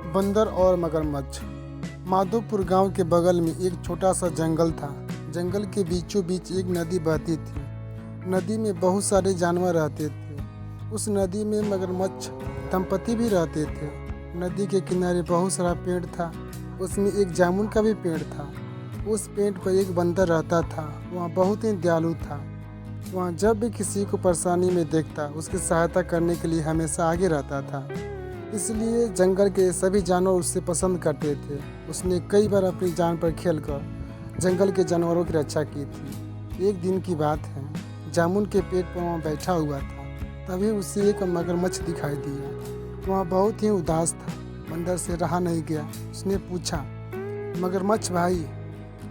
बंदर और मगरमच्छ। माधोपुर गांव के बगल में एक छोटा सा जंगल था। जंगल के बीचों बीच एक नदी बहती थी। नदी में बहुत सारे जानवर रहते थे। उस नदी में मगरमच्छ दंपति भी रहते थे। नदी के किनारे बहुत सारा पेड़ था। उसमें एक जामुन का भी पेड़ था। उस पेड़ पर एक बंदर रहता था। वह बहुत ही दयालु था। वह जब भी किसी को परेशानी में देखता उसकी सहायता करने के लिए हमेशा आगे रहता था। इसलिए जंगल के सभी जानवर उससे पसंद करते थे। उसने कई बार अपनी जान पर खेलकर जंगल के जानवरों की रक्षा की थी। एक दिन की बात है, जामुन के पेड़ पर वहाँ बैठा हुआ था। तभी उसे एक मगरमच्छ दिखाई दिया। वह बहुत ही उदास था। बंदर से रहा नहीं गया। उसने पूछा, मगरमच्छ भाई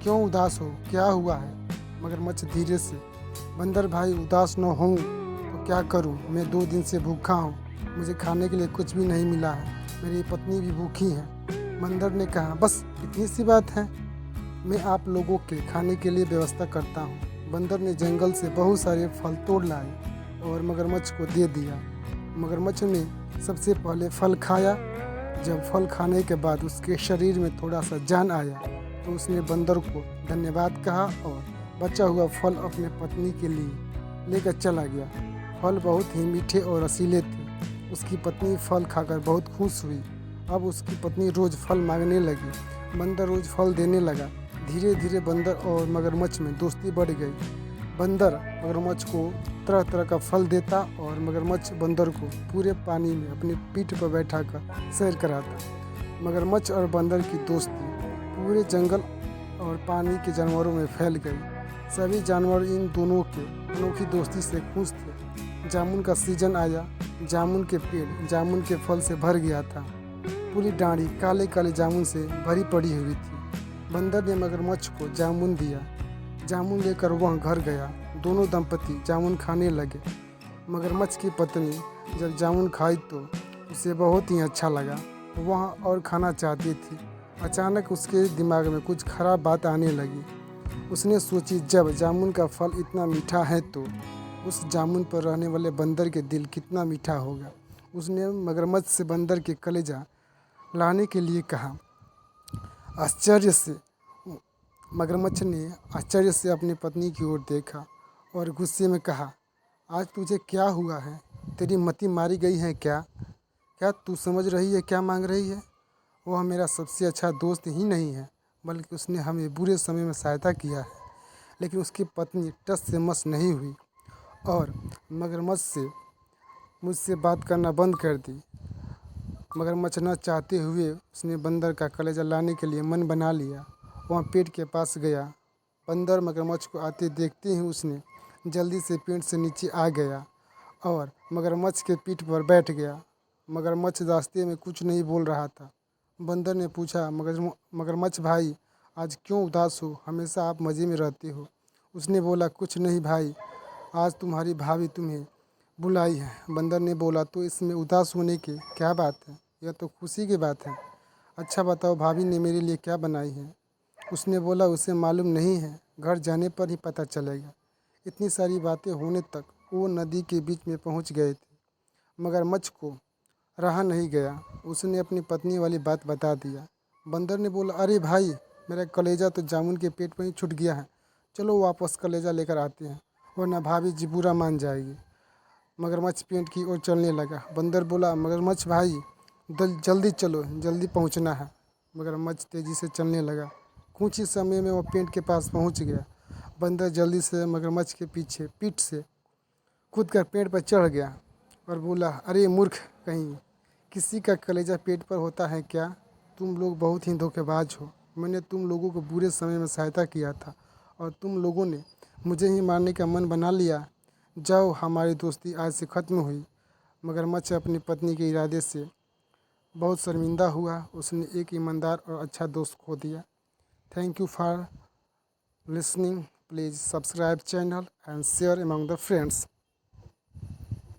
क्यों उदास हो, क्या हुआ है? मगरमच्छ धीरे से, बंदर भाई उदास न हूँ तो क्या करूँ, मैं 2 दिन से भूखा हूँ। मुझे खाने के लिए कुछ भी नहीं मिला है। मेरी पत्नी भी भूखी है। बंदर ने कहा, बस इतनी सी बात है, मैं आप लोगों के खाने के लिए व्यवस्था करता हूँ। बंदर ने जंगल से बहुत सारे फल तोड़ लाए और मगरमच्छ को दे दिया। मगरमच्छ ने सबसे पहले फल खाया। जब फल खाने के बाद उसके शरीर में थोड़ा सा जान आया तो उसने बंदर को धन्यवाद कहा और बचा हुआ फल अपने पत्नी के लिए लेकर चला गया। फल बहुत ही मीठे और रसीले थे। उसकी पत्नी फल खाकर बहुत खुश हुई। अब उसकी पत्नी रोज़ फल मांगने लगी। बंदर रोज़ फल देने लगा। धीरे धीरे बंदर और मगरमच्छ में दोस्ती बढ़ गई। बंदर मगरमच्छ को तरह तरह का फल देता और मगरमच्छ बंदर को पूरे पानी में अपनी पीठ पर बैठाकर सैर कराता। मगरमच्छ और बंदर की दोस्ती पूरे जंगल और पानी के जानवरों में फैल गई। सभी जानवर इन दोनों के अनोखी दोस्ती से खुश थे। जामुन का सीजन आया। जामुन के पेड़ जामुन के फल से भर गया था। पूरी डांडी काले काले जामुन से भरी पड़ी हुई थी। बंदर ने मगरमच्छ को जामुन दिया। जामुन लेकर वह घर गया। दोनों दंपति जामुन खाने लगे। मगरमच्छ की पत्नी जब जामुन खाई तो उसे बहुत ही अच्छा लगा। वह और खाना चाहती थी। अचानक उसके दिमाग में कुछ खराब बात आने लगी। उसने सोची, जब जामुन का फल इतना मीठा है तो उस जामुन पर रहने वाले बंदर के दिल कितना मीठा होगा। उसने मगरमच्छ से बंदर के कलेजा लाने के लिए कहा। आश्चर्य से मगरमच्छ ने आश्चर्य से अपनी पत्नी की ओर देखा और गुस्से में कहा, आज तुझे क्या हुआ है? तेरी मति मारी गई है क्या? क्या तू समझ रही है क्या मांग रही है? वह मेरा सबसे अच्छा दोस्त ही नहीं है, बल्कि उसने हमें बुरे समय में सहायता किया है। लेकिन उसकी पत्नी टस से मस नहीं हुई और मगरमच्छ से मुझसे बात करना बंद कर दी। मगरमच्छ न चाहते हुए उसने बंदर का कलेजा लाने के लिए मन बना लिया। वह पेड़ के पास गया। बंदर मगरमच्छ को आते देखते ही उसने जल्दी से पेड़ से नीचे आ गया और मगरमच्छ के पीठ पर बैठ गया। मगरमच्छ रास्ते में कुछ नहीं बोल रहा था। बंदर ने पूछा, मगरमच्छ भाई आज क्यों उदास हो? हमेशा आप मज़े में रहते हो। उसने बोला, कुछ नहीं भाई, आज तुम्हारी भाभी तुम्हें बुलाई है। बंदर ने बोला, तो इसमें उदास होने की क्या बात है? यह तो खुशी की बात है। अच्छा बताओ, भाभी ने मेरे लिए क्या बनाई है? उसने बोला, उसे मालूम नहीं है, घर जाने पर ही पता चलेगा। इतनी सारी बातें होने तक वो नदी के बीच में पहुंच गए थे। मगरमच्छ को रहा नहीं गया। उसने अपनी पत्नी वाली बात बता दिया। बंदर ने बोला, अरे भाई, मेरा कलेजा तो जामुन के पेट पर ही छूट गया है। चलो वापस कलेजा लेकर आते हैं, वरना भाभी जी बुरा मान जाएगी। मगरमच्छ पेड़ की ओर चलने लगा। बंदर बोला, मगरमच्छ भाई जल्दी चलो, जल्दी पहुंचना है। मगरमच्छ तेज़ी से चलने लगा। कुछ ही समय में वह पेड़ के पास पहुंच गया। बंदर जल्दी से मगरमच्छ के पीछे पीठ से कूदकर पेड़ पर चढ़ गया और बोला, अरे मूर्ख कहीं, किसी का कलेजा पेट पर होता है क्या? तुम लोग बहुत ही धोखेबाज हो। मैंने तुम लोगों को बुरे समय में सहायता किया था और तुम लोगों ने मुझे ही मारने का मन बना लिया। जाओ, हमारी दोस्ती आज से ख़त्म हुई। मगरमच्छ अपनी पत्नी के इरादे से बहुत शर्मिंदा हुआ। उसने एक ईमानदार और अच्छा दोस्त खो दिया। Thank you for listening. Please subscribe channel and share among the friends.